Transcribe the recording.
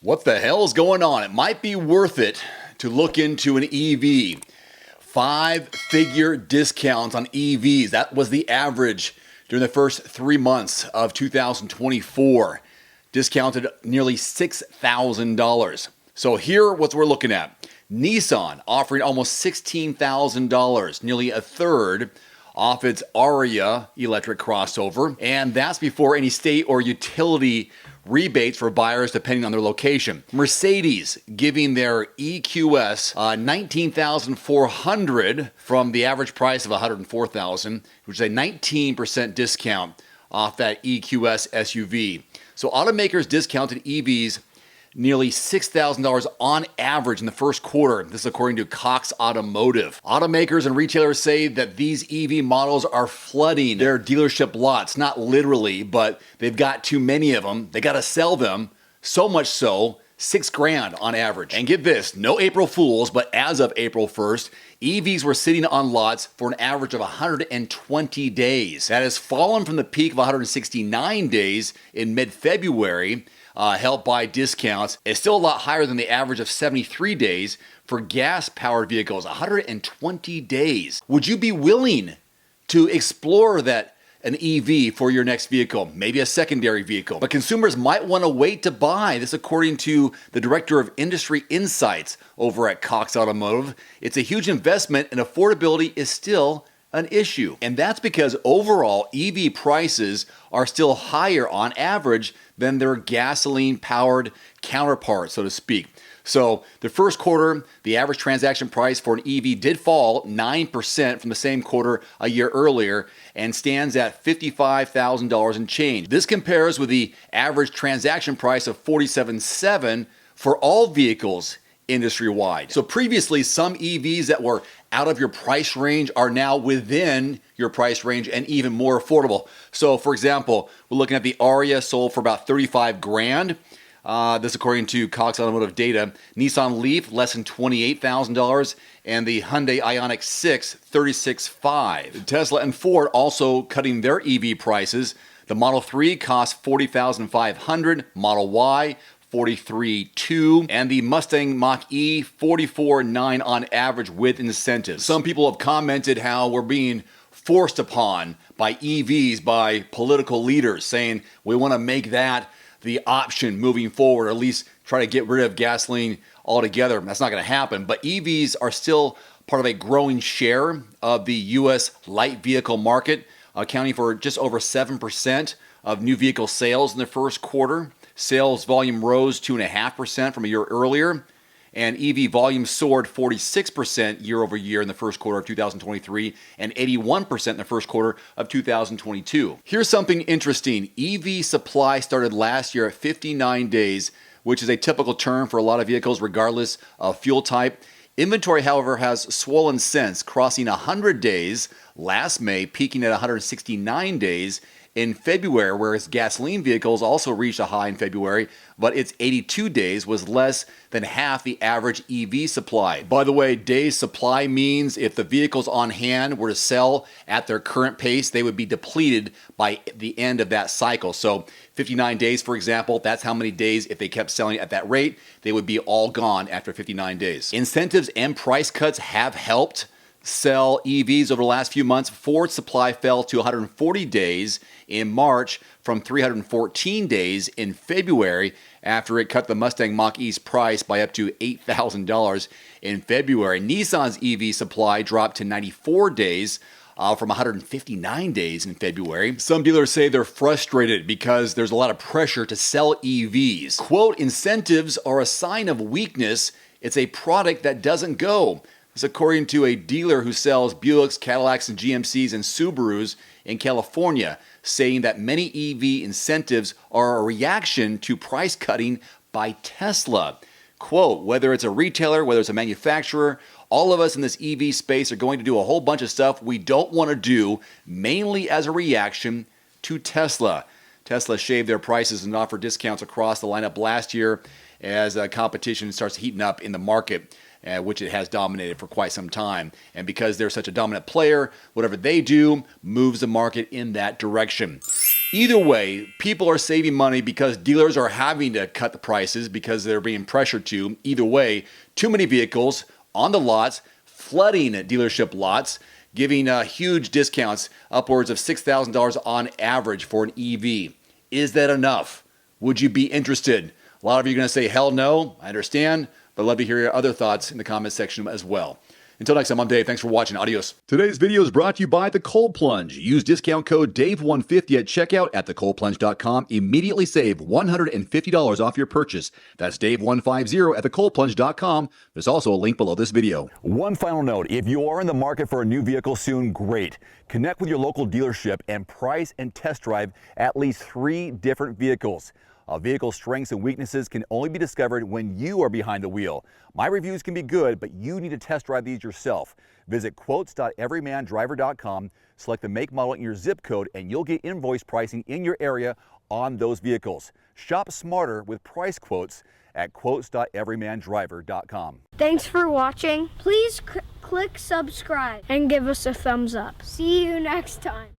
What the hell is going on? It might be worth it to look into an EV. 5-figure discounts on EVs. That was the average during the first 3 months of 2024. Discounted nearly $6,000. So here, what we're looking at. Nissan offering almost $16,000, nearly a third off its Aria electric crossover. And that's before any state or utility rebates for buyers depending on their location. Mercedes giving their EQS $19,400 from the average price of $104,000, which is a 19% discount off that EQS SUV. So automakers discounted EVs nearly $6,000 on average in the first quarter. This is according to Cox Automotive. Automakers and retailers say that these EV models are flooding their dealership lots. Not literally, but they've got too many of them. They got to sell them. So much so, $6,000 on average. And get this, no April Fools, but as of April 1st, EVs were sitting on lots for an average of 120 days. That has fallen from the peak of 169 days in mid-February, helped by discounts. It's still a lot higher than the average of 73 days for gas-powered vehicles, 120 days. Would you be willing to explore an EV for your next vehicle, maybe a secondary vehicle? But consumers might want to wait to buy. This according to the Director of Industry Insights over at Cox Automotive. It's a huge investment and affordability is still an issue. And that's because overall EV prices are still higher on average than their gasoline-powered counterparts, so to speak. So the first quarter, the average transaction price for an EV did fall 9% from the same quarter a year earlier and stands at $55,000 and change. This compares with the average transaction price of $47,700 for all vehicles industry-wide. So previously, some EVs that were out of your price range are now within your price range and even more affordable. So for example, we're looking at the Aria sold for about $35,000. This according to Cox Automotive data. Nissan Leaf, less than $28,000. And the Hyundai Ioniq 6, $36,500. Tesla and Ford also cutting their EV prices. The Model 3 costs $40,500. Model Y, $43,200, and the Mustang Mach-E, $44,900 on average with incentives. Some people have commented how we're being forced upon by EVs, by political leaders, saying we want to make that the option moving forward, or at least try to get rid of gasoline altogether. That's not going to happen, but EVs are still part of a growing share of the U.S. light vehicle market, accounting for just over 7% of new vehicle sales in the first quarter. Sales volume rose 2.5% from a year earlier, and EV volume soared 46% year over year in the first quarter of 2023 and 81% in the first quarter of 2022. Here's something interesting. EV supply started last year at 59 days, which is a typical term for a lot of vehicles regardless of fuel type. Inventory, however, has swollen since, crossing 100 days last May, peaking at 169 days in February, whereas gasoline vehicles also reached a high in February, but its 82 days was less than half the average EV supply. By the way, days supply means if the vehicles on hand were to sell at their current pace, they would be depleted by the end of that cycle. So 59 days, for example, that's how many days, if they kept selling at that rate, they would be all gone after 59 days. Incentives and price cuts have helped sell EVs over the last few months. Ford supply fell to 140 days in March from 314 days in February after it cut the Mustang Mach-E's price by up to $8,000 in February. Nissan's EV supply dropped to 94 days from 159 days in February. Some dealers say they're frustrated because there's a lot of pressure to sell EVs. Quote, incentives are a sign of weakness. It's a product that doesn't go. This is according to a dealer who sells Buicks, Cadillacs, and GMCs and Subarus in California, saying that many EV incentives are a reaction to price cutting by Tesla. Quote, whether it's a retailer, whether it's a manufacturer, all of us in this EV space are going to do a whole bunch of stuff we don't want to do, mainly as a reaction to Tesla. Tesla shaved their prices and offered discounts across the lineup last year as competition starts heating up in the market. which it has dominated for quite some time. And because they're such a dominant player, whatever they do moves the market in that direction. Either way, people are saving money because dealers are having to cut the prices because they're being pressured to. Either way, too many vehicles on the lots, flooding dealership lots, giving huge discounts, upwards of $6,000 on average for an EV. Is that enough? Would you be interested? A lot of you are going to say, hell no. I understand, but I'd love to hear your other thoughts in the comments section as well. Until next time, I'm Dave. Thanks for watching. Adios. Today's video is brought to you by The Cold Plunge. Use discount code DAVE150 at checkout at thecoldplunge.com. Immediately save $150 off your purchase. That's DAVE150 at thecoldplunge.com. There's also a link below this video. One final note, if you are in the market for a new vehicle soon, great. Connect with your local dealership and price and test drive at least 3 different vehicles. A vehicle's strengths and weaknesses can only be discovered when you are behind the wheel. My reviews can be good, but you need to test drive these yourself. Visit quotes.everymandriver.com, select the make, model, and your zip code, and you'll get invoice pricing in your area on those vehicles. Shop smarter with price quotes at quotes.everymandriver.com. Thanks for watching. Please click subscribe and give us a thumbs up. See you next time.